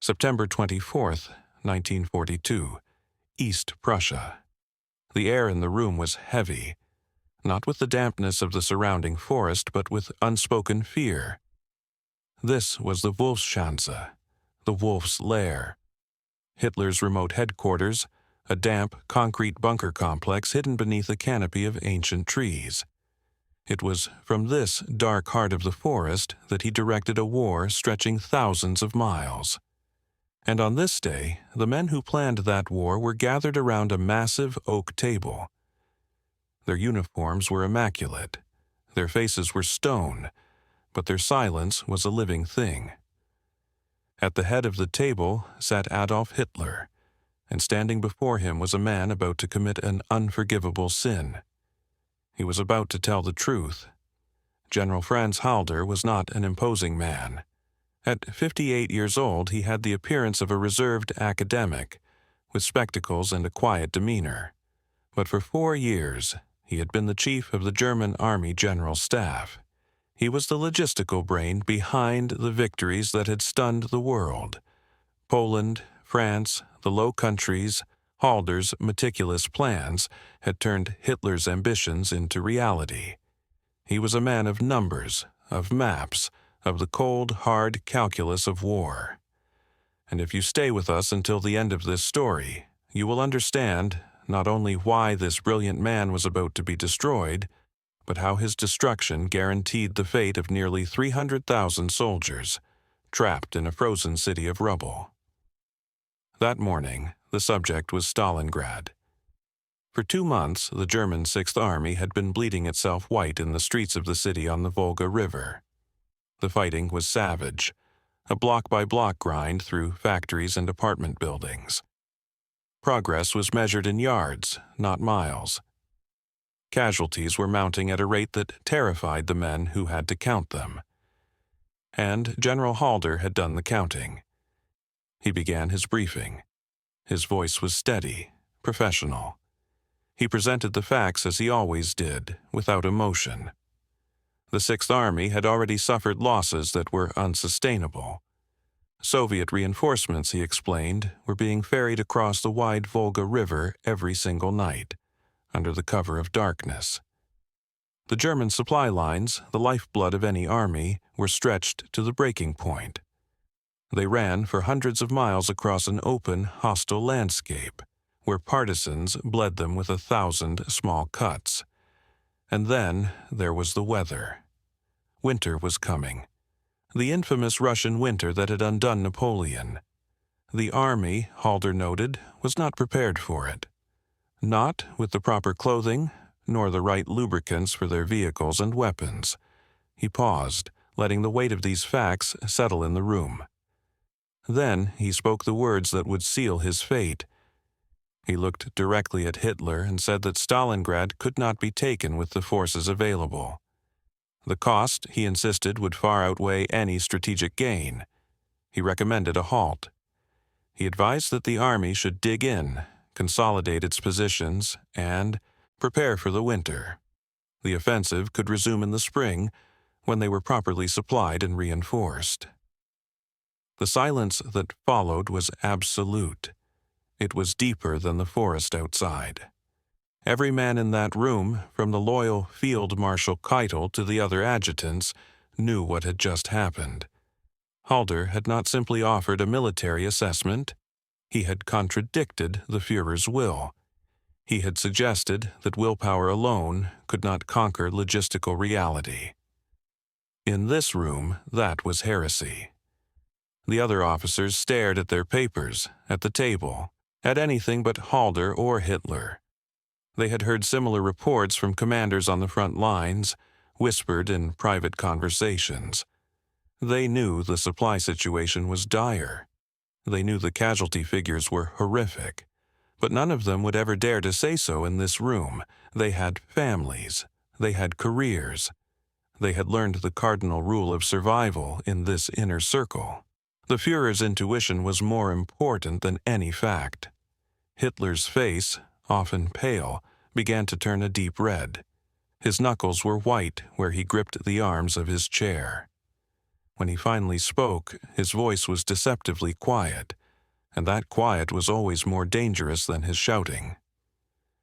September 24th, 1942, East Prussia. The air in the room was heavy, not with the dampness of the surrounding forest, but with unspoken fear. This was the Wolfschanze, the Wolf's Lair, Hitler's remote headquarters, a damp, concrete bunker complex hidden beneath a canopy of ancient trees. It was from this dark heart of the forest that he directed a war stretching thousands of miles. And on this day, the men who planned that war were gathered around a massive oak table. Their uniforms were immaculate. Their faces were stone, but their silence was a living thing. At the head of the table sat Adolf Hitler, and standing before him was a man about to commit an unforgivable sin. He was about to tell the truth. General Franz Halder was not an imposing man. At 58 years old, he had the appearance of a reserved academic, with spectacles and a quiet demeanor. But for 4 years, he had been the chief of the German Army General Staff. He was the logistical brain behind the victories that had stunned the world. Poland, France, the Low Countries, Halder's meticulous plans had turned Hitler's ambitions into reality. He was a man of numbers, of maps, of the cold, hard calculus of war. And if you stay with us until the end of this story, you will understand not only why this brilliant man was about to be destroyed, but how his destruction guaranteed the fate of nearly 300,000 soldiers, trapped in a frozen city of rubble. That morning, the subject was Stalingrad. For 2 months, the German Sixth Army had been bleeding itself white in the streets of the city on the Volga River. The fighting was savage, a block-by-block grind through factories and apartment buildings. Progress was measured in yards, not miles. Casualties were mounting at a rate that terrified the men who had to count them. And General Halder had done the counting. He began his briefing. His voice was steady, professional. He presented the facts as he always did, without emotion. The Sixth Army had already suffered losses that were unsustainable. Soviet reinforcements, he explained, were being ferried across the wide Volga River every single night, under the cover of darkness. The German supply lines, the lifeblood of any army, were stretched to the breaking point. They ran for hundreds of miles across an open, hostile landscape, where partisans bled them with 1,000 small cuts. And then there was the weather. Winter was coming. The infamous Russian winter that had undone Napoleon. The army, Halder noted, was not prepared for it. Not with the proper clothing, nor the right lubricants for their vehicles and weapons. He paused, letting the weight of these facts settle in the room. Then he spoke the words that would seal his fate. He looked directly at Hitler and said that Stalingrad could not be taken with the forces available. The cost, he insisted, would far outweigh any strategic gain. He recommended a halt. He advised that the army should dig in, consolidate its positions, and prepare for the winter. The offensive could resume in the spring, when they were properly supplied and reinforced. The silence that followed was absolute. It was deeper than the forest outside. Every man in that room, from the loyal Field Marshal Keitel to the other adjutants, knew what had just happened. Halder had not simply offered a military assessment. He had contradicted the Führer's will. He had suggested that willpower alone could not conquer logistical reality. In this room, that was heresy. The other officers stared at their papers, at the table, at anything but Halder or Hitler. They had heard similar reports from commanders on the front lines, whispered in private conversations. They knew the supply situation was dire. They knew the casualty figures were horrific. But none of them would ever dare to say so in this room. They had families. They had careers. They had learned the cardinal rule of survival in this inner circle. The Führer's intuition was more important than any fact. Hitler's face, often pale, began to turn a deep red. His knuckles were white where he gripped the arms of his chair. When he finally spoke, his voice was deceptively quiet, and that quiet was always more dangerous than his shouting.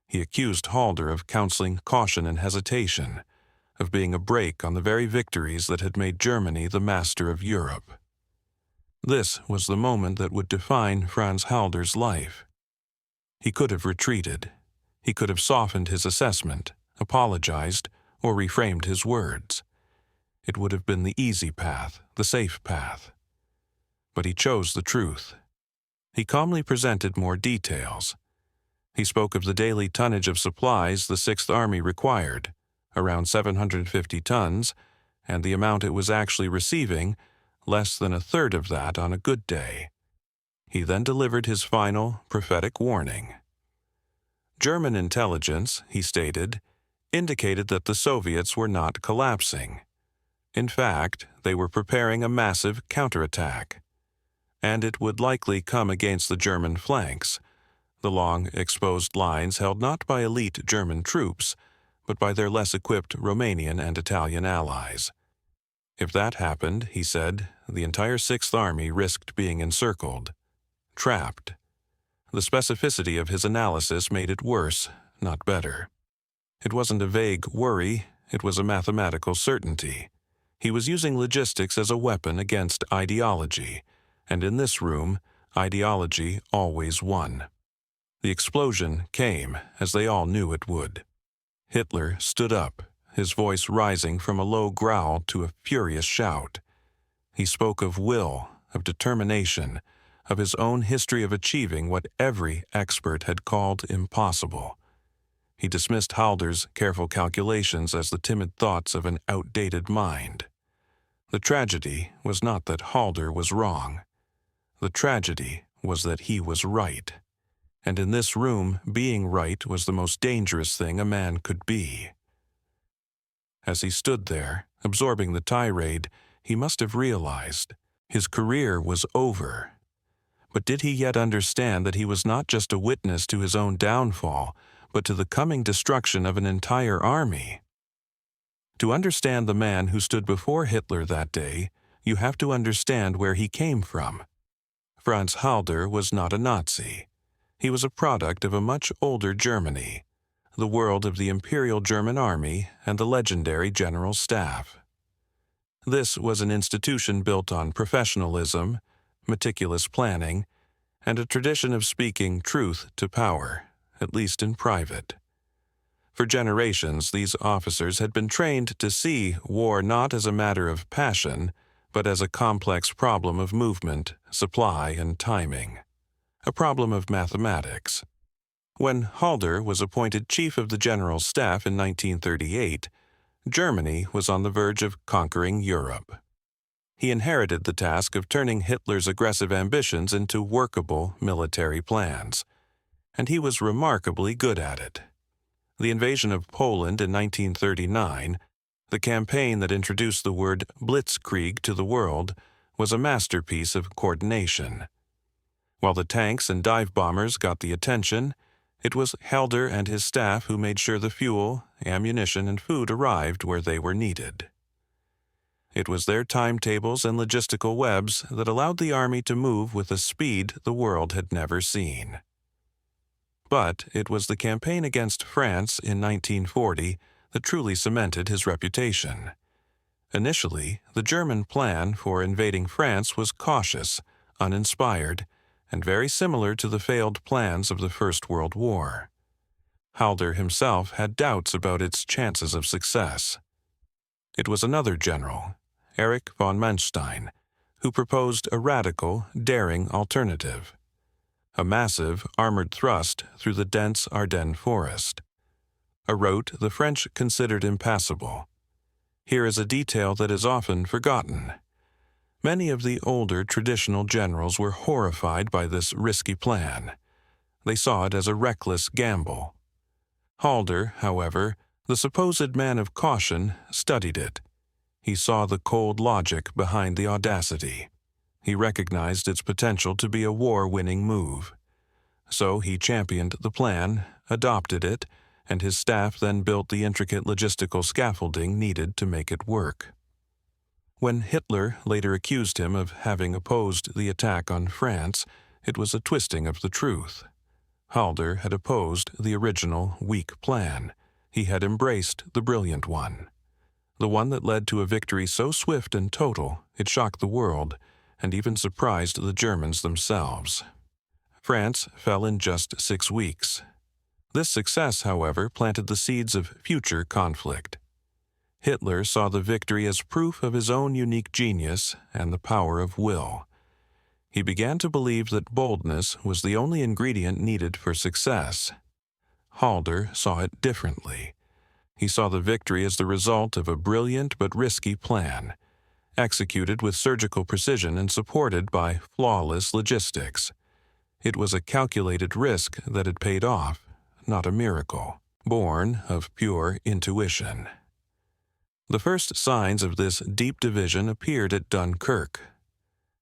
He accused Halder of counseling caution and hesitation, of being a brake on the very victories that had made Germany the master of Europe. This was the moment that would define Franz Halder's life. He could have retreated. He could have softened his assessment, apologized, or reframed his words. It would have been the easy path, the safe path. But he chose the truth. He calmly presented more details. He spoke of the daily tonnage of supplies the Sixth Army required, around 750 tons, and the amount it was actually receiving, less than a third of that on a good day. He then delivered his final, prophetic warning. German intelligence, he stated, indicated that the Soviets were not collapsing. In fact, they were preparing a massive counterattack, and it would likely come against the German flanks, the long, exposed lines held not by elite German troops, but by their less equipped Romanian and Italian allies. If that happened, he said, the entire Sixth Army risked being encircled, trapped. The specificity of his analysis made it worse, not better. It wasn't a vague worry, it was a mathematical certainty. He was using logistics as a weapon against ideology, and in this room, ideology always won. The explosion came, as they all knew it would. Hitler stood up, his voice rising from a low growl to a furious shout. He spoke of will, of determination, of his own history of achieving what every expert had called impossible. He dismissed Halder's careful calculations as the timid thoughts of an outdated mind. The tragedy was not that Halder was wrong. The tragedy was that he was right. And in this room, being right was the most dangerous thing a man could be. As he stood there, absorbing the tirade, he must have realized his career was over. But did he yet understand that he was not just a witness to his own downfall, but to the coming destruction of an entire army? To understand the man who stood before Hitler that day, you have to understand where he came from. Franz Halder was not a Nazi. He was a product of a much older Germany, the world of the Imperial German Army and the legendary General Staff. This was an institution built on professionalism, meticulous planning, and a tradition of speaking truth to power, at least in private. For generations, these officers had been trained to see war not as a matter of passion, but as a complex problem of movement, supply, and timing. A problem of mathematics. When Halder was appointed Chief of the General Staff in 1938, Germany was on the verge of conquering Europe. He inherited the task of turning Hitler's aggressive ambitions into workable military plans, and he was remarkably good at it. The invasion of Poland in 1939, the campaign that introduced the word blitzkrieg to the world, was a masterpiece of coordination. While the tanks and dive bombers got the attention, it was Halder and his staff who made sure the fuel, ammunition, and food arrived where they were needed. It was their timetables and logistical webs that allowed the army to move with a speed the world had never seen. But it was the campaign against France in 1940 that truly cemented his reputation. Initially, the German plan for invading France was cautious, uninspired, and very similar to the failed plans of the First World War. Halder himself had doubts about its chances of success. It was another general, Erich von Manstein, who proposed a radical, daring alternative. A massive, armored thrust through the dense Ardennes forest. A route the French considered impassable. Here is a detail that is often forgotten. Many of the older traditional generals were horrified by this risky plan. They saw it as a reckless gamble. Halder, however, the supposed man of caution, studied it. He saw the cold logic behind the audacity. He recognized its potential to be a war-winning move. So he championed the plan, adopted it, and his staff then built the intricate logistical scaffolding needed to make it work. When Hitler later accused him of having opposed the attack on France, it was a twisting of the truth. Halder had opposed the original weak plan. He had embraced the brilliant one. The one that led to a victory so swift and total it shocked the world and even surprised the Germans themselves. France fell in just 6 weeks. This success, however, planted the seeds of future conflict. Hitler saw the victory as proof of his own unique genius and the power of will. He began to believe that boldness was the only ingredient needed for success. Halder saw it differently. He saw the victory as the result of a brilliant but risky plan, executed with surgical precision and supported by flawless logistics. It was a calculated risk that had paid off, not a miracle, born of pure intuition. The first signs of this deep division appeared at Dunkirk.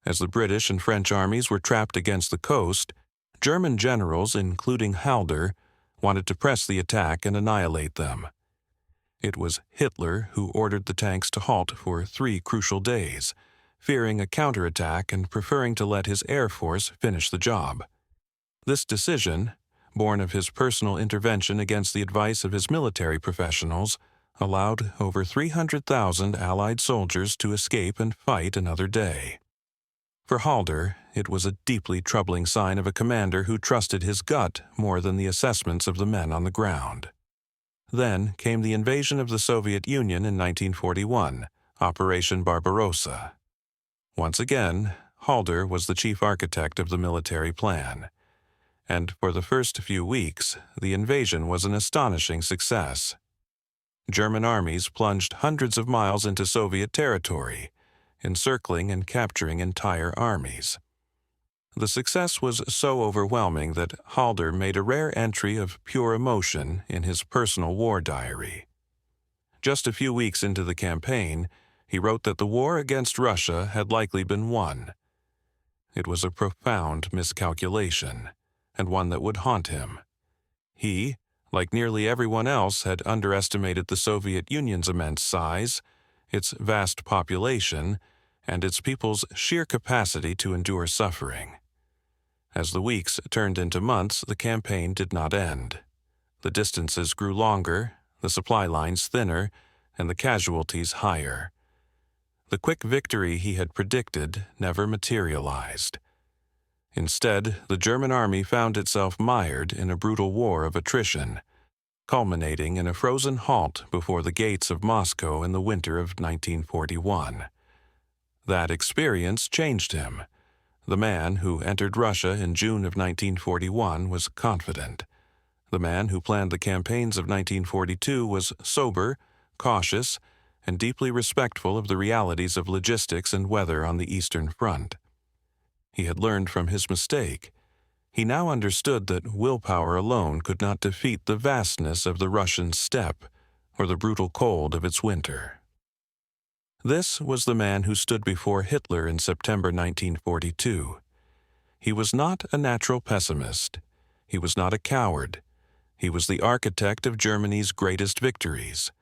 As the British and French armies were trapped against the coast, German generals, including Halder, wanted to press the attack and annihilate them. It was Hitler who ordered the tanks to halt for 3 crucial days, fearing a counterattack and preferring to let his air force finish the job. This decision, born of his personal intervention against the advice of his military professionals, allowed over 300,000 Allied soldiers to escape and fight another day. For Halder, it was a deeply troubling sign of a commander who trusted his gut more than the assessments of the men on the ground. Then came the invasion of the Soviet Union in 1941, Operation Barbarossa. Once again, Halder was the chief architect of the military plan. And for the first few weeks, the invasion was an astonishing success. German armies plunged hundreds of miles into Soviet territory, encircling and capturing entire armies. The success was so overwhelming that Halder made a rare entry of pure emotion in his personal war diary. Just a few weeks into the campaign, he wrote that the war against Russia had likely been won. It was a profound miscalculation, and one that would haunt him. He, like nearly everyone else, had underestimated the Soviet Union's immense size, its vast population, and its people's sheer capacity to endure suffering. As the weeks turned into months, the campaign did not end. The distances grew longer, the supply lines thinner, and the casualties higher. The quick victory he had predicted never materialized. Instead, the German army found itself mired in a brutal war of attrition, culminating in a frozen halt before the gates of Moscow in the winter of 1941. That experience changed him. The man who entered Russia in June of 1941 was confident. The man who planned the campaigns of 1942 was sober, cautious, and deeply respectful of the realities of logistics and weather on the Eastern Front. He had learned from his mistake. He now understood that willpower alone could not defeat the vastness of the Russian steppe or the brutal cold of its winter. This was the man who stood before Hitler in September 1942. He was not a natural pessimist. He was not a coward. He was the architect of Germany's greatest victories,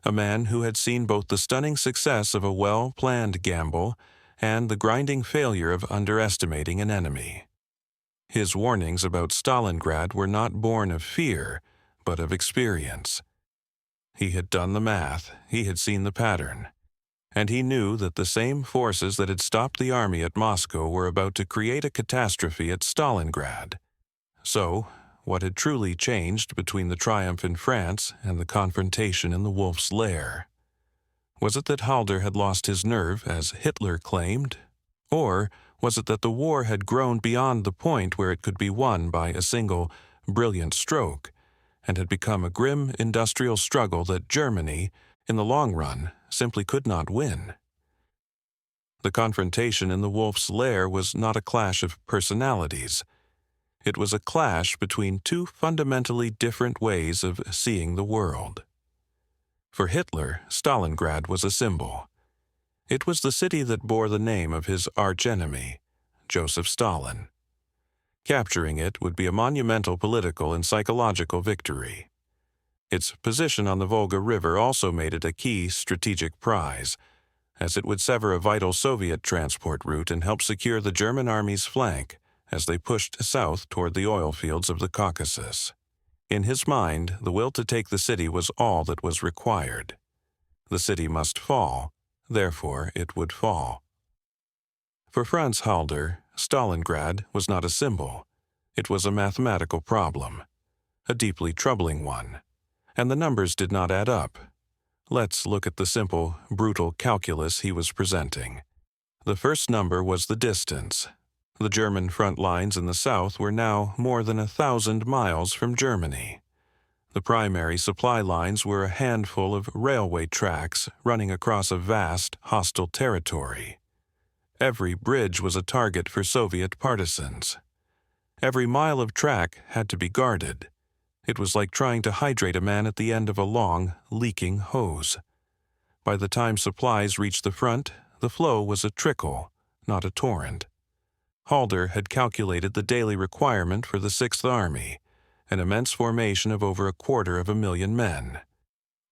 a man who had seen both the stunning success of a well-planned gamble and the grinding failure of underestimating an enemy. His warnings about Stalingrad were not born of fear, but of experience. He had done the math, he had seen the pattern, and he knew that the same forces that had stopped the army at Moscow were about to create a catastrophe at Stalingrad. So, what had truly changed between the triumph in France and the confrontation in the Wolf's Lair? Was it that Halder had lost his nerve, as Hitler claimed? Or was it that the war had grown beyond the point where it could be won by a single, brilliant stroke, and had become a grim industrial struggle that Germany, in the long run, simply could not win? The confrontation in the Wolf's Lair was not a clash of personalities. It was a clash between two fundamentally different ways of seeing the world. For Hitler, Stalingrad was a symbol. It was the city that bore the name of his archenemy, Joseph Stalin. Capturing it would be a monumental political and psychological victory. Its position on the Volga River also made it a key strategic prize, as it would sever a vital Soviet transport route and help secure the German army's flank as they pushed south toward the oil fields of the Caucasus. In his mind, the will to take the city was all that was required. The city must fall, therefore it would fall. For Franz Halder, Stalingrad was not a symbol. It was a mathematical problem, a deeply troubling one, and the numbers did not add up. Let's look at the simple, brutal calculus he was presenting. The first number was the distance. The German front lines in the south were now more than 1,000 miles from Germany. The primary supply lines were a handful of railway tracks running across a vast, hostile territory. Every bridge was a target for Soviet partisans. Every mile of track had to be guarded. It was like trying to hydrate a man at the end of a long, leaking hose. By the time supplies reached the front, the flow was a trickle, not a torrent. Halder had calculated the daily requirement for the Sixth Army, an immense formation of over 250,000 men.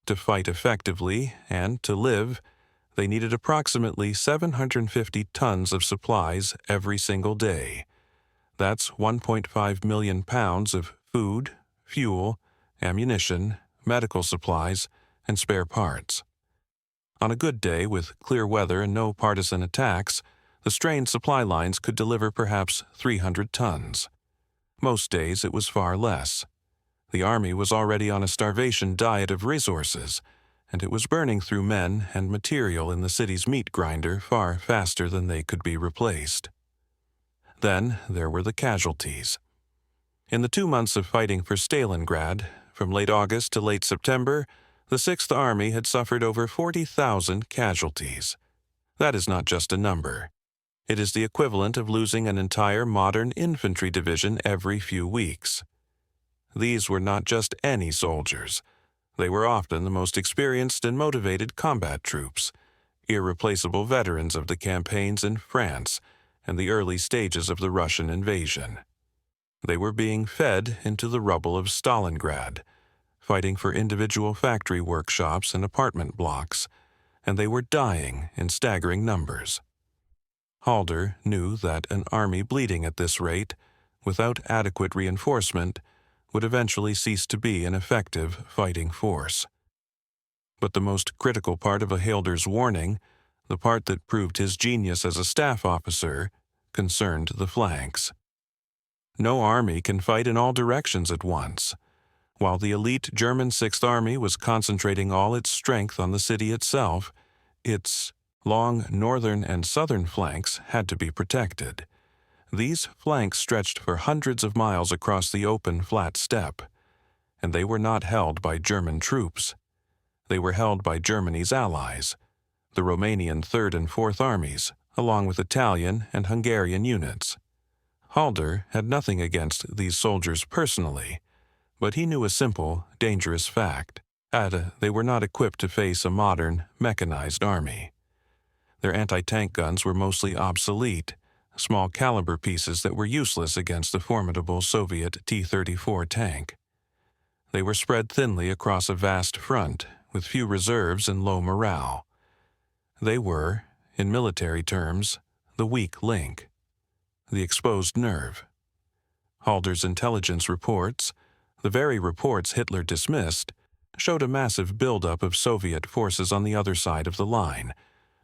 To fight effectively and to live, they needed approximately 750 tons of supplies every single day. That's 1.5 million pounds of food, fuel, ammunition, medical supplies, and spare parts. On a good day with clear weather and no partisan attacks, the strained supply lines could deliver perhaps 300 tons. Most days it was far less. The army was already on a starvation diet of resources, and it was burning through men and material in the city's meat grinder far faster than they could be replaced. Then there were the casualties. In the 2 months of fighting for Stalingrad, from late August to late September, the Sixth Army had suffered over 40,000 casualties. That is not just a number. It is the equivalent of losing an entire modern infantry division every few weeks. These were not just any soldiers. They were often the most experienced and motivated combat troops, irreplaceable veterans of the campaigns in France and the early stages of the Russian invasion. They were being fed into the rubble of Stalingrad, fighting for individual factory workshops and apartment blocks, and they were dying in staggering numbers. Halder knew that an army bleeding at this rate, without adequate reinforcement, would eventually cease to be an effective fighting force. But the most critical part of Halder's warning, the part that proved his genius as a staff officer, concerned the flanks. No army can fight in all directions at once. While the elite German Sixth Army was concentrating all its strength on the city itself, its long northern and southern flanks had to be protected. These flanks stretched for hundreds of miles across the open, flat steppe, and they were not held by German troops. They were held by Germany's allies, the Romanian Third and Fourth Armies, along with Italian and Hungarian units. Halder had nothing against these soldiers personally, but he knew a simple, dangerous fact. They were not equipped to face a modern, mechanized army. Their anti-tank guns were mostly obsolete, small caliber pieces that were useless against the formidable Soviet T-34 tank. They were spread thinly across a vast front, with few reserves and low morale. They were, in military terms, the weak link, the exposed nerve. Halder's intelligence reports, the very reports Hitler dismissed, showed a massive buildup of Soviet forces on the other side of the line,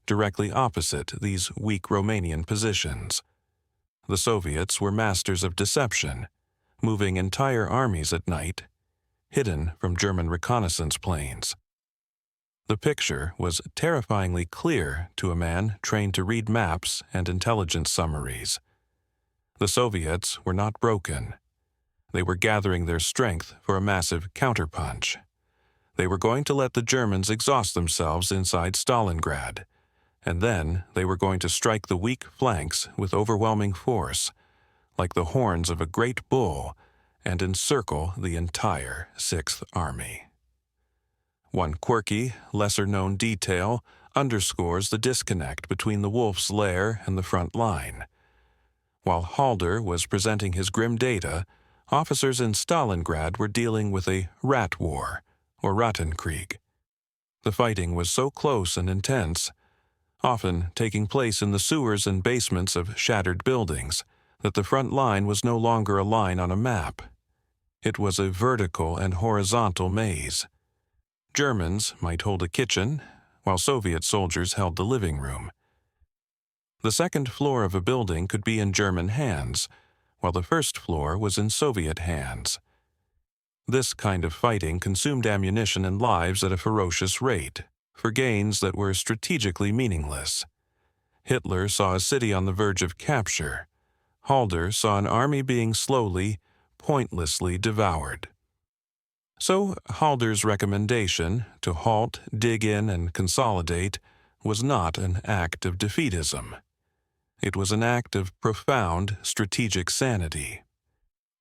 directly opposite these weak Romanian positions. The Soviets were masters of deception, moving entire armies at night, hidden from German reconnaissance planes. The picture was terrifyingly clear to a man trained to read maps and intelligence summaries. The Soviets were not broken. They were gathering their strength for a massive counterpunch. They were going to let the Germans exhaust themselves inside Stalingrad, and then they were going to strike the weak flanks with overwhelming force, like the horns of a great bull, and encircle the entire Sixth Army. One quirky, lesser-known detail underscores the disconnect between the Wolf's Lair and the front line. While Halder was presenting his grim data, officers in Stalingrad were dealing with a rat war, or Rattenkrieg. The fighting was so close and intense, often taking place in the sewers and basements of shattered buildings, that the front line was no longer a line on a map. It was a vertical and horizontal maze. Germans might hold a kitchen, while Soviet soldiers held the living room. The second floor of a building could be in German hands, while the first floor was in Soviet hands. This kind of fighting consumed ammunition and lives at a ferocious rate, for gains that were strategically meaningless. Hitler saw a city on the verge of capture. Halder saw an army being slowly, pointlessly devoured. So Halder's recommendation to halt, dig in, and consolidate was not an act of defeatism. It was an act of profound strategic sanity.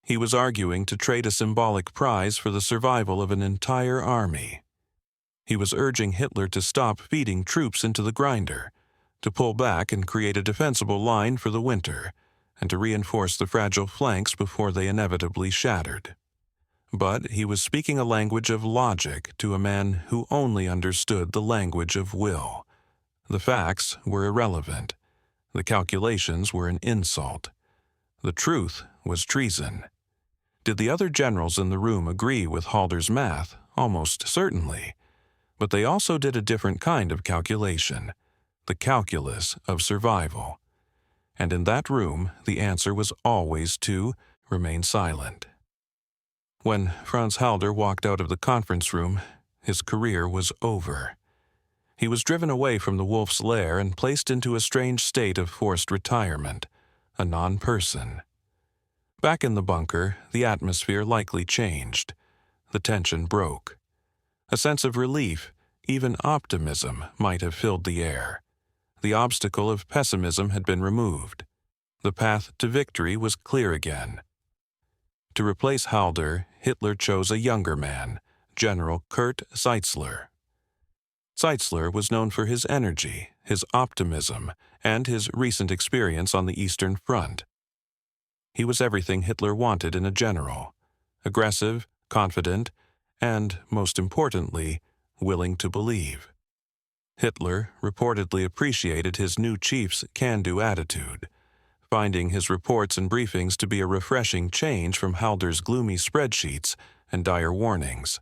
He was arguing to trade a symbolic prize for the survival of an entire army. He was urging Hitler to stop feeding troops into the grinder, to pull back and create a defensible line for the winter, and to reinforce the fragile flanks before they inevitably shattered. But he was speaking a language of logic to a man who only understood the language of will. The facts were irrelevant. The calculations were an insult. The truth was treason. Did the other generals in the room agree with Halder's math? Almost certainly. But they also did a different kind of calculation, the calculus of survival. And in that room, the answer was always to remain silent. When Franz Halder walked out of the conference room, his career was over. He was driven away from the wolf's lair and placed into a strange state of forced retirement, a non-person. Back in the bunker, the atmosphere likely changed. The tension broke. A sense of relief, even optimism, might have filled the air. The obstacle of pessimism had been removed. The path to victory was clear again. To replace Halder, Hitler chose a younger man, General Kurt Zeitzler. Zeitzler was known for his energy, his optimism, and his recent experience on the Eastern Front. He was everything Hitler wanted in a general: aggressive, confident, and, most importantly, willing to believe. Hitler reportedly appreciated his new chief's can-do attitude, finding his reports and briefings to be a refreshing change from Halder's gloomy spreadsheets and dire warnings.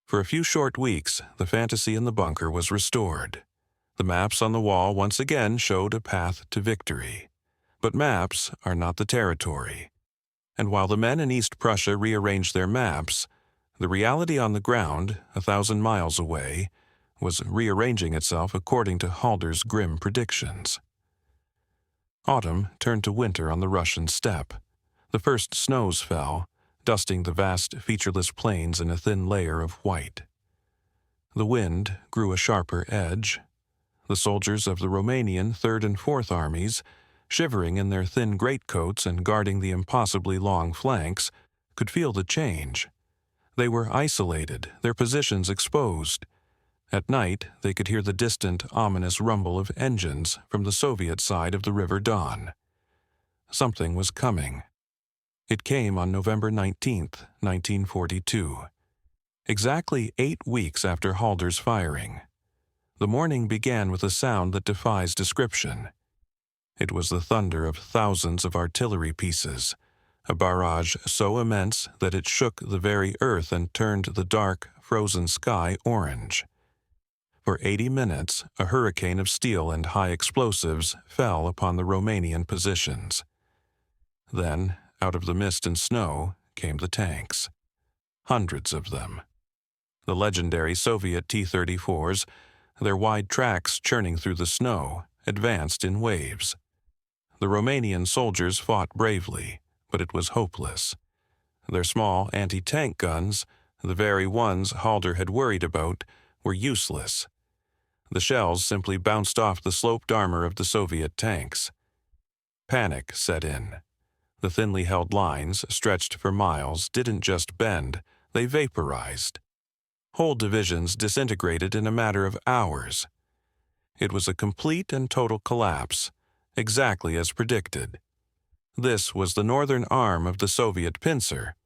For a few short weeks, the fantasy in the bunker was restored. The maps on the wall once again showed a path to victory. But maps are not the territory. And while the men in East Prussia rearranged their maps, the reality on the ground, 1,000 miles away, was rearranging itself according to Halder's grim predictions. Autumn turned to winter on the Russian steppe. The first snows fell, dusting the vast, featureless plains in a thin layer of white. The wind grew a sharper edge. The soldiers of the Romanian 3rd and 4th Armies, shivering in their thin greatcoats and guarding the impossibly long flanks, could feel the change. They were isolated, their positions exposed. At night, they could hear the distant, ominous rumble of engines from the Soviet side of the River Don. Something was coming. It came on November 19, 1942, exactly 8 weeks after Halder's firing. The morning began with a sound that defies description. It was the thunder of thousands of artillery pieces, a barrage so immense that it shook the very earth and turned the dark, frozen sky orange. For 80 minutes, a hurricane of steel and high explosives fell upon the Romanian positions. Then, out of the mist and snow, came the tanks. Hundreds of them. The legendary Soviet T-34s, their wide tracks churning through the snow, advanced in waves. The Romanian soldiers fought bravely, but it was hopeless. Their small anti-tank guns, the very ones Halder had worried about, were useless. The shells simply bounced off the sloped armor of the Soviet tanks. Panic set in. The thinly held lines, stretched for miles, didn't just bend, they vaporized. Whole divisions disintegrated in a matter of hours. It was a complete and total collapse, exactly as predicted. This was the northern arm of the Soviet pincer.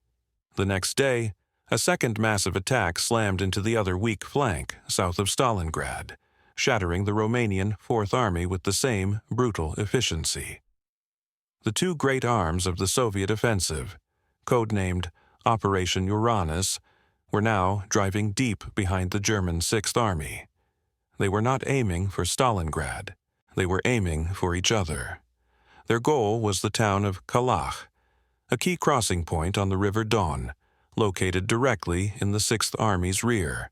The next day, a second massive attack slammed into the other weak flank, south of Stalingrad, shattering the Romanian Fourth Army with the same brutal efficiency. The two great arms of the Soviet offensive, codenamed Operation Uranus, were now driving deep behind the German Sixth Army. They were not aiming for Stalingrad. They were aiming for each other. Their goal was the town of Kalach, a key crossing point on the River Don, located directly in the Sixth Army's rear.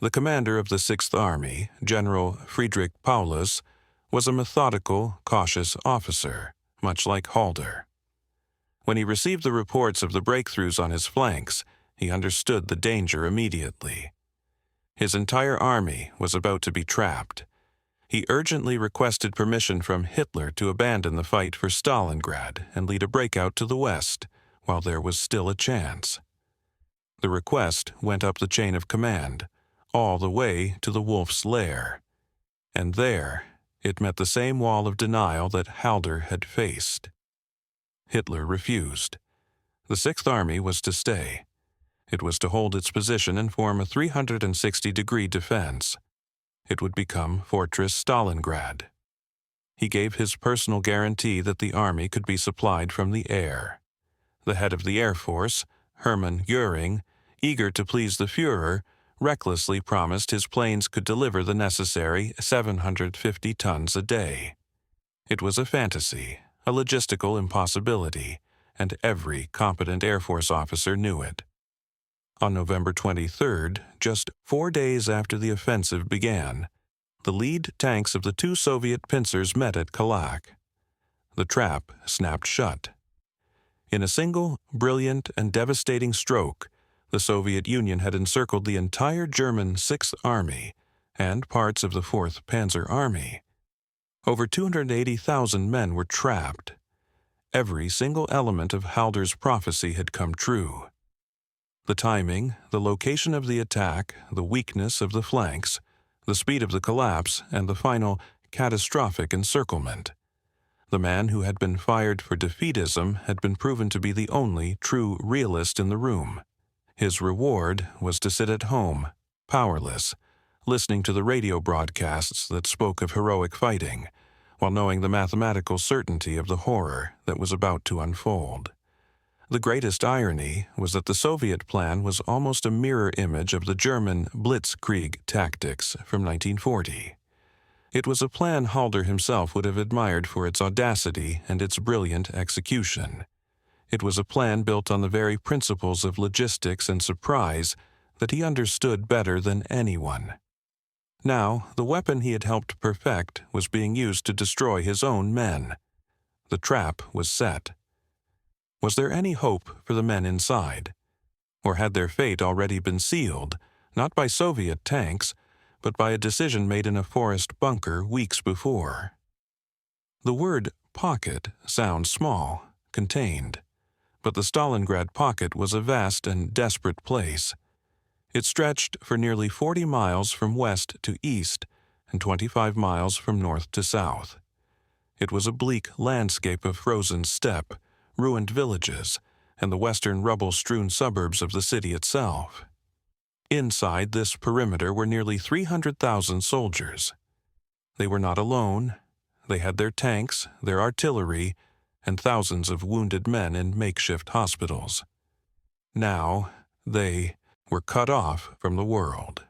The commander of the Sixth Army, General Friedrich Paulus, was a methodical, cautious officer, much like Halder. When he received the reports of the breakthroughs on his flanks, he understood the danger immediately. His entire army was about to be trapped. He urgently requested permission from Hitler to abandon the fight for Stalingrad and lead a breakout to the west, while there was still a chance. The request went up the chain of command, all the way to the Wolf's Lair, and there it met the same wall of denial that Halder had faced. Hitler refused. The Sixth Army was to stay. It was to hold its position and form a 360-degree defense. It would become Fortress Stalingrad. He gave his personal guarantee that the army could be supplied from the air. The head of the Air Force, Hermann Göring, eager to please the Führer, recklessly promised his planes could deliver the necessary 750 tons a day. It was a fantasy, a logistical impossibility, and every competent Air Force officer knew it. On November 23rd, just 4 days after the offensive began, the lead tanks of the two Soviet pincers met at Kalach. The trap snapped shut. In a single, brilliant, and devastating stroke, the Soviet Union had encircled the entire German Sixth Army and parts of the Fourth Panzer Army. Over 280,000 men were trapped. Every single element of Halder's prophecy had come true. The timing, the location of the attack, the weakness of the flanks, the speed of the collapse, and the final catastrophic encirclement. The man who had been fired for defeatism had been proven to be the only true realist in the room. His reward was to sit at home, powerless, listening to the radio broadcasts that spoke of heroic fighting, while knowing the mathematical certainty of the horror that was about to unfold. The greatest irony was that the Soviet plan was almost a mirror image of the German blitzkrieg tactics from 1940. It was a plan Halder himself would have admired for its audacity and its brilliant execution. It was a plan built on the very principles of logistics and surprise that he understood better than anyone. Now, the weapon he had helped perfect was being used to destroy his own men. The trap was set. Was there any hope for the men inside? Or had their fate already been sealed, not by Soviet tanks, but by a decision made in a forest bunker weeks before? The word pocket sounds small, contained, but the Stalingrad pocket was a vast and desperate place. It stretched for nearly 40 miles from west to east and 25 miles from north to south. It was a bleak landscape of frozen steppe, ruined villages, and the western rubble-strewn suburbs of the city itself. Inside this perimeter were nearly 300,000 soldiers. They were not alone. They had their tanks, their artillery, and thousands of wounded men in makeshift hospitals. Now, they were cut off from the world.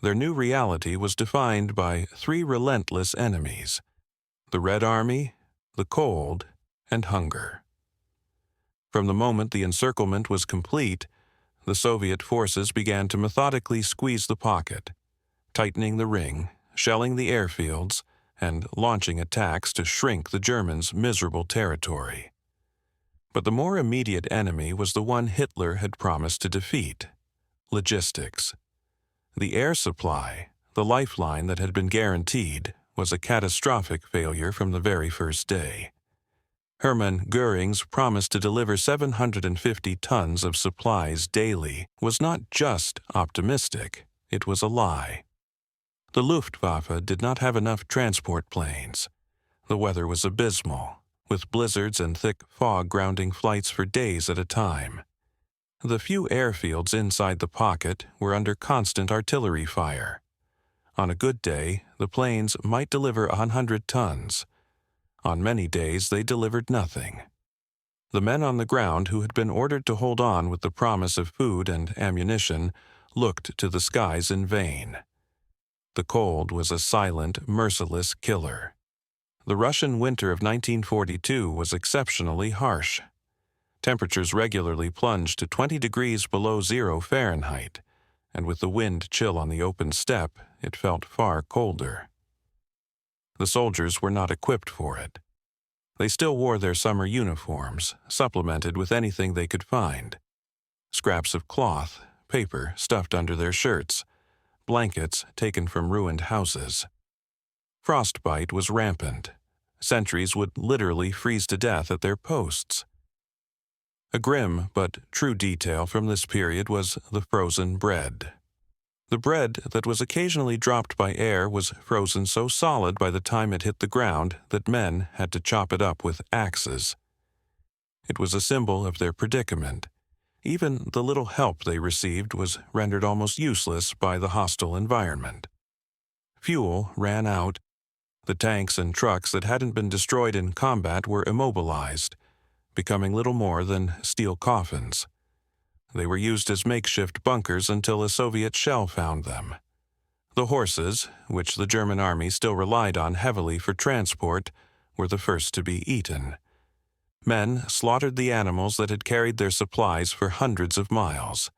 Their new reality was defined by three relentless enemies: the Red Army, the cold, and hunger. From the moment the encirclement was complete, the Soviet forces began to methodically squeeze the pocket, tightening the ring, shelling the airfields, and launching attacks to shrink the Germans' miserable territory. But the more immediate enemy was the one Hitler had promised to defeat: logistics. The air supply, the lifeline that had been guaranteed, was a catastrophic failure from the very first day. Hermann Göring's promise to deliver 750 tons of supplies daily was not just optimistic, it was a lie. The Luftwaffe did not have enough transport planes. The weather was abysmal, with blizzards and thick fog grounding flights for days at a time. The few airfields inside the pocket were under constant artillery fire. On a good day, the planes might deliver 100 tons. On many days, they delivered nothing. The men on the ground who had been ordered to hold on with the promise of food and ammunition looked to the skies in vain. The cold was a silent, merciless killer. The Russian winter of 1942 was exceptionally harsh. Temperatures regularly plunged to 20 degrees below zero Fahrenheit, and with the wind chill on the open steppe, it felt far colder. The soldiers were not equipped for it. They still wore their summer uniforms, supplemented with anything they could find. Scraps of cloth, paper stuffed under their shirts, blankets taken from ruined houses. Frostbite was rampant. Sentries would literally freeze to death at their posts. A grim but true detail from this period was the frozen bread. The bread that was occasionally dropped by air was frozen so solid by the time it hit the ground that men had to chop it up with axes. It was a symbol of their predicament. Even the little help they received was rendered almost useless by the hostile environment. Fuel ran out. The tanks and trucks that hadn't been destroyed in combat were immobilized, becoming little more than steel coffins. They were used as makeshift bunkers until a Soviet shell found them. The horses, which the German army still relied on heavily for transport, were the first to be eaten. Men slaughtered the animals that had carried their supplies for hundreds of miles,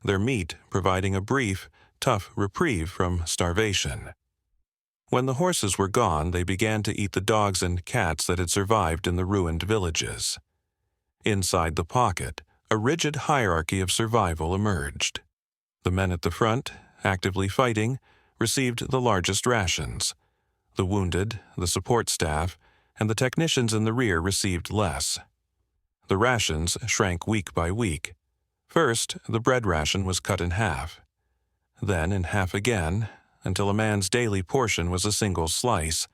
their meat providing a brief, tough reprieve from starvation. When the horses were gone, they began to eat the dogs and cats that had survived in the ruined villages. Inside the pocket, a rigid hierarchy of survival emerged. The men at the front, actively fighting, received the largest rations. The wounded, the support staff, and the technicians in the rear received less. The rations shrank week by week. First, the bread ration was cut in half. Then in half again, until a man's daily portion was a single slice,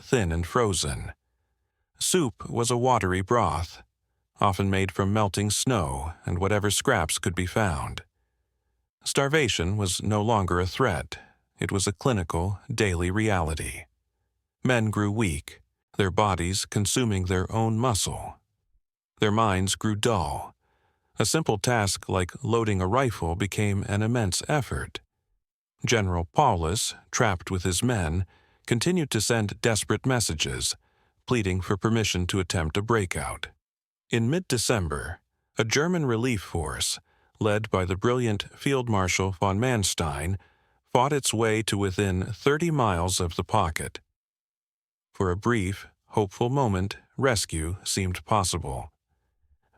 thin and frozen. Soup was a watery broth, often made from melting snow and whatever scraps could be found. Starvation was no longer a threat. It was a clinical, daily reality. Men grew weak, their bodies consuming their own muscle. Their minds grew dull. A simple task like loading a rifle became an immense effort. General Paulus, trapped with his men, continued to send desperate messages, pleading for permission to attempt a breakout. In mid-December, a German relief force, led by the brilliant Field Marshal von Manstein, fought its way to within 30 miles of the pocket. For a brief, hopeful moment, rescue seemed possible.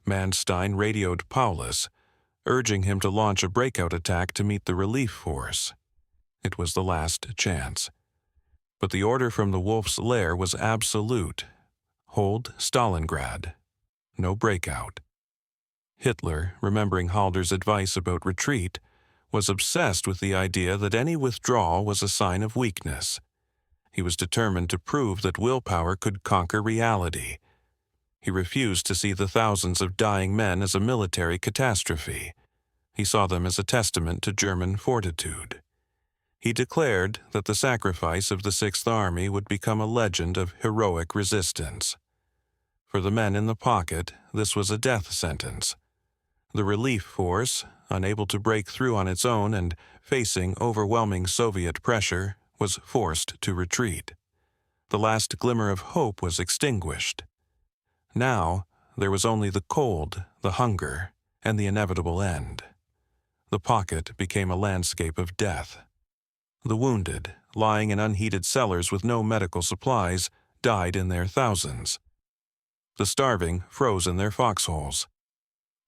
Manstein radioed Paulus, urging him to launch a breakout attack to meet the relief force. It was the last chance. But the order from the Wolf's Lair was absolute. Hold Stalingrad. No breakout. Hitler, remembering Halder's advice about retreat, was obsessed with the idea that any withdrawal was a sign of weakness. He was determined to prove that willpower could conquer reality. He refused to see the thousands of dying men as a military catastrophe. He saw them as a testament to German fortitude. He declared that the sacrifice of the Sixth Army would become a legend of heroic resistance. For the men in the pocket, this was a death sentence. The relief force, unable to break through on its own and facing overwhelming Soviet pressure, was forced to retreat. The last glimmer of hope was extinguished. Now, there was only the cold, the hunger, and the inevitable end. The pocket became a landscape of death. The wounded, lying in unheated cellars with no medical supplies, died in their thousands. The starving froze in their foxholes.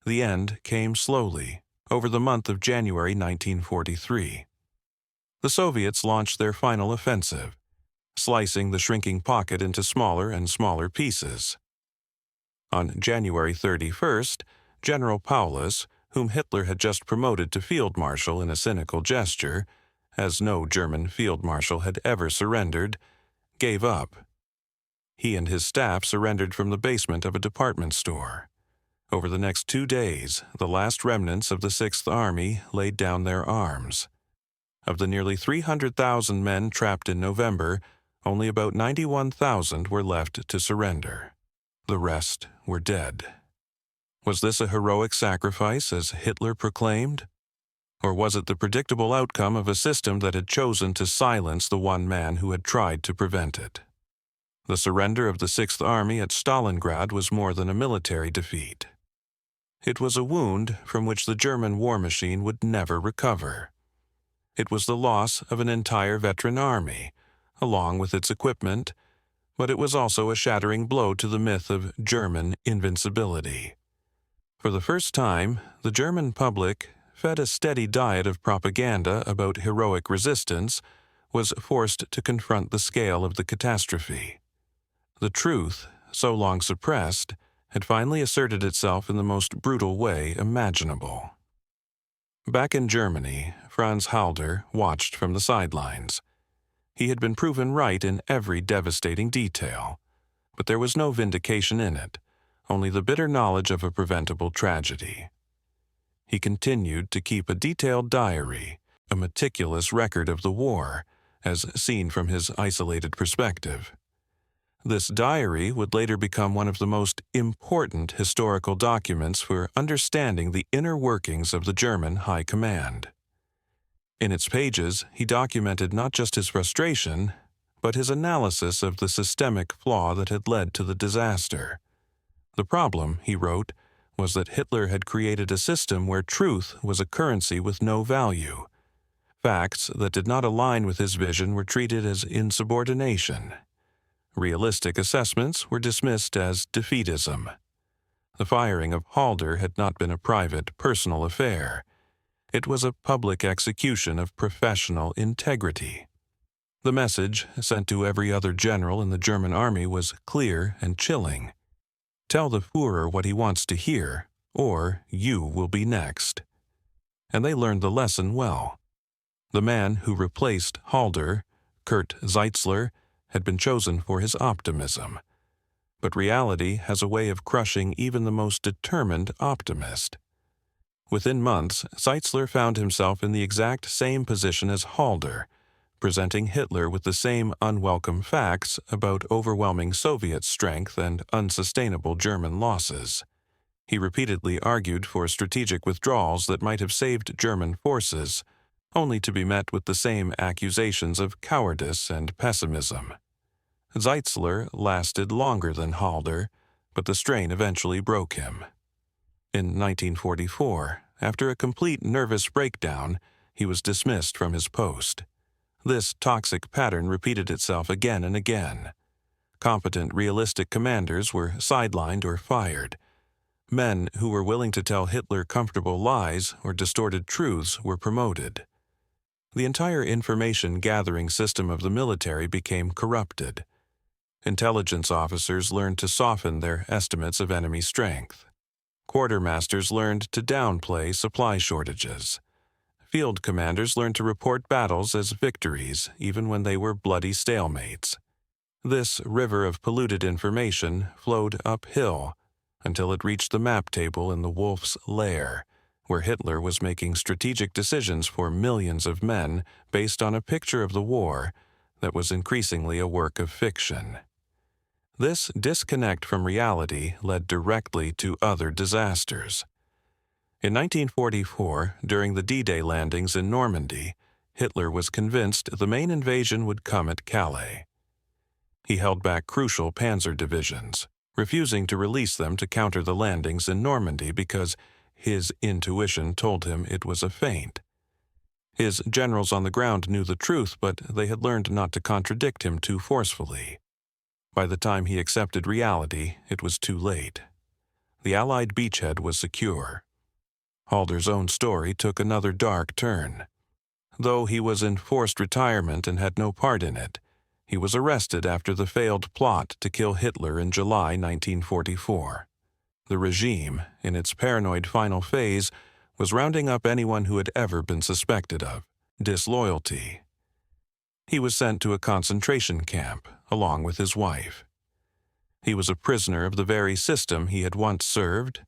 The end came slowly, over the month of January 1943. The Soviets launched their final offensive, slicing the shrinking pocket into smaller and smaller pieces. On January 31st, General Paulus, whom Hitler had just promoted to field marshal in a cynical gesture, as no German field marshal had ever surrendered, gave up. He and his staff surrendered from the basement of a department store. Over the next 2 days, the last remnants of the Sixth Army laid down their arms. Of the nearly 300,000 men trapped in November, only about 91,000 were left to surrender. The rest were dead. Was this a heroic sacrifice, as Hitler proclaimed? Or was it the predictable outcome of a system that had chosen to silence the one man who had tried to prevent it? The surrender of the Sixth Army at Stalingrad was more than a military defeat. It was a wound from which the German war machine would never recover. It was the loss of an entire veteran army, along with its equipment, but it was also a shattering blow to the myth of German invincibility. For the first time, the German public, fed a steady diet of propaganda about heroic resistance, was forced to confront the scale of the catastrophe. The truth, so long suppressed, had finally asserted itself in the most brutal way imaginable. Back in Germany, Franz Halder watched from the sidelines. He had been proven right in every devastating detail, but there was no vindication in it, only the bitter knowledge of a preventable tragedy. He continued to keep a detailed diary, a meticulous record of the war, as seen from his isolated perspective. This diary would later become one of the most important historical documents for understanding the inner workings of the German High Command. In its pages, he documented not just his frustration, but his analysis of the systemic flaw that had led to the disaster. The problem, he wrote, was that Hitler had created a system where truth was a currency with no value. Facts that did not align with his vision were treated as insubordination. Realistic assessments were dismissed as defeatism. The firing of Halder had not been a private, personal affair. It was a public execution of professional integrity. The message, sent to every other general in the German army, was clear and chilling. Tell the Führer what he wants to hear, or you will be next. And they learned the lesson well. The man who replaced Halder, Kurt Zeitzler, had been chosen for his optimism. But reality has a way of crushing even the most determined optimist. Within months, Zeitzler found himself in the exact same position as Halder, presenting Hitler with the same unwelcome facts about overwhelming Soviet strength and unsustainable German losses. He repeatedly argued for strategic withdrawals that might have saved German forces, only to be met with the same accusations of cowardice and pessimism. Zeitzler lasted longer than Halder, but the strain eventually broke him. In 1944, after a complete nervous breakdown, he was dismissed from his post. This toxic pattern repeated itself again and again. Competent, realistic commanders were sidelined or fired. Men who were willing to tell Hitler comfortable lies or distorted truths were promoted. The entire information-gathering system of the military became corrupted. Intelligence officers learned to soften their estimates of enemy strength. Quartermasters learned to downplay supply shortages. Field commanders learned to report battles as victories, even when they were bloody stalemates. This river of polluted information flowed uphill until it reached the map table in the Wolf's Lair, where Hitler was making strategic decisions for millions of men based on a picture of the war that was increasingly a work of fiction. This disconnect from reality led directly to other disasters. In 1944, during the D-Day landings in Normandy, Hitler was convinced the main invasion would come at Calais. He held back crucial panzer divisions, refusing to release them to counter the landings in Normandy because his intuition told him it was a feint. His generals on the ground knew the truth, but they had learned not to contradict him too forcefully. By the time he accepted reality, it was too late. The Allied beachhead was secure. Halder's own story took another dark turn. Though he was in forced retirement and had no part in it, he was arrested after the failed plot to kill Hitler in July 1944. The regime, in its paranoid final phase, was rounding up anyone who had ever been suspected of disloyalty. He was sent to a concentration camp, along with his wife. He was a prisoner of the very system he had once served,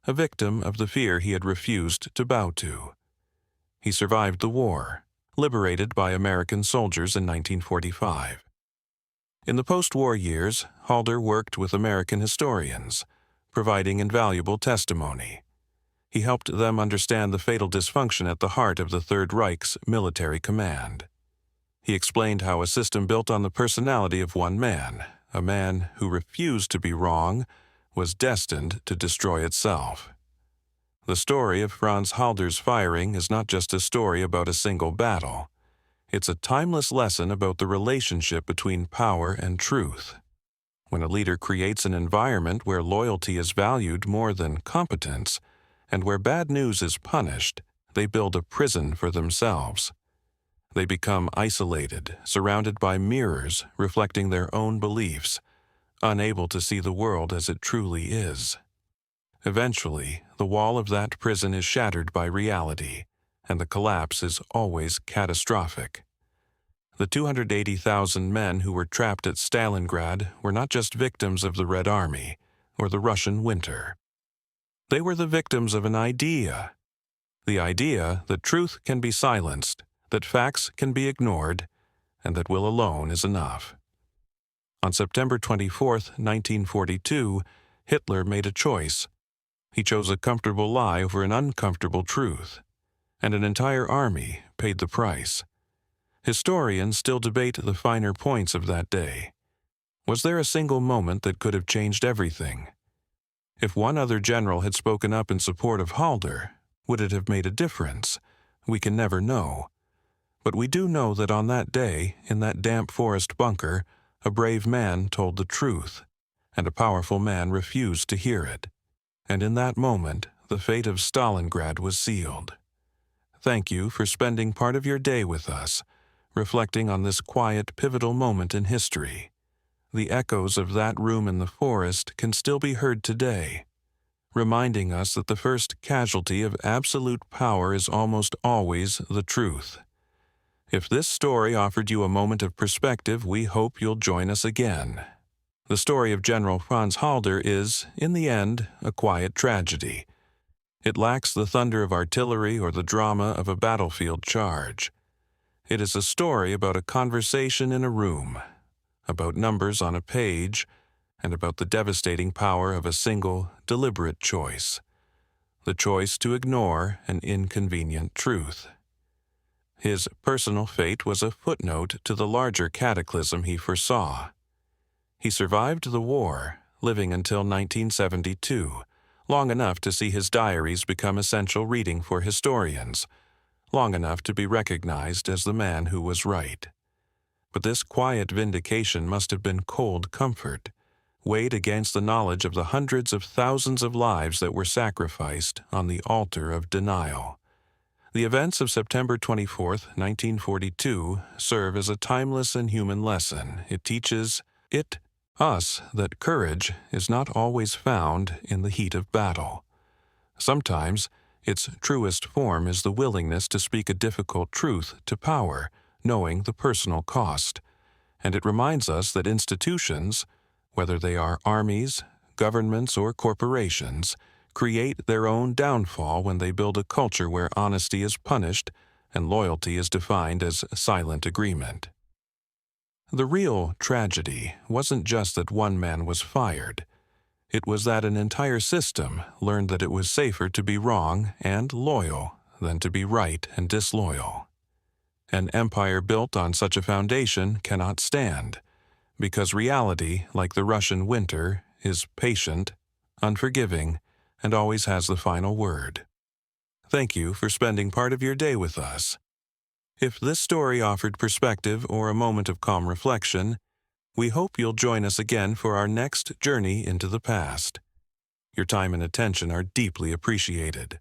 a victim of the fear he had refused to bow to. He survived the war, liberated by American soldiers in 1945. In the post-war years, Halder worked with American historians, providing invaluable testimony. He helped them understand the fatal dysfunction at the heart of the Third Reich's military command. He explained how a system built on the personality of one man, a man who refused to be wrong, was destined to destroy itself. The story of Franz Halder's firing is not just a story about a single battle. It's a timeless lesson about the relationship between power and truth. When a leader creates an environment where loyalty is valued more than competence, and where bad news is punished, they build a prison for themselves. They become isolated, surrounded by mirrors reflecting their own beliefs, unable to see the world as it truly is. Eventually, the wall of that prison is shattered by reality, and the collapse is always catastrophic. The 280,000 men who were trapped at Stalingrad were not just victims of the Red Army or the Russian winter. They were the victims of an idea. The idea that truth can be silenced, that facts can be ignored, and that will alone is enough. On September 24, 1942, Hitler made a choice. He chose a comfortable lie over an uncomfortable truth, and an entire army paid the price. Historians still debate the finer points of that day. Was there a single moment that could have changed everything? If one other general had spoken up in support of Halder, would it have made a difference? We can never know. But we do know that on that day, in that damp forest bunker, a brave man told the truth, and a powerful man refused to hear it. And in that moment, the fate of Stalingrad was sealed. Thank you for spending part of your day with us, reflecting on this quiet, pivotal moment in history. The echoes of that room in the forest can still be heard today, reminding us that the first casualty of absolute power is almost always the truth. If this story offered you a moment of perspective, we hope you'll join us again. The story of General Franz Halder is, in the end, a quiet tragedy. It lacks the thunder of artillery or the drama of a battlefield charge. It is a story about a conversation in a room, about numbers on a page, and about the devastating power of a single, deliberate choice. The choice to ignore an inconvenient truth. His personal fate was a footnote to the larger cataclysm he foresaw. He survived the war, living until 1972, long enough to see his diaries become essential reading for historians, long enough to be recognized as the man who was right. But this quiet vindication must have been cold comfort, weighed against the knowledge of the hundreds of thousands of lives that were sacrificed on the altar of denial. The events of September 24, 1942, serve as a timeless and human lesson. It teaches us that courage is not always found in the heat of battle. Sometimes, its truest form is the willingness to speak a difficult truth to power, knowing the personal cost. And it reminds us that institutions, whether they are armies, governments, or corporations, create their own downfall when they build a culture where honesty is punished and loyalty is defined as silent agreement. The real tragedy wasn't just that one man was fired. It was that an entire system learned that it was safer to be wrong and loyal than to be right and disloyal. An empire built on such a foundation cannot stand, because reality, like the Russian winter, is patient, unforgiving, and always has the final word. Thank you for spending part of your day with us. If this story offered perspective or a moment of calm reflection, we hope you'll join us again for our next journey into the past. Your time and attention are deeply appreciated.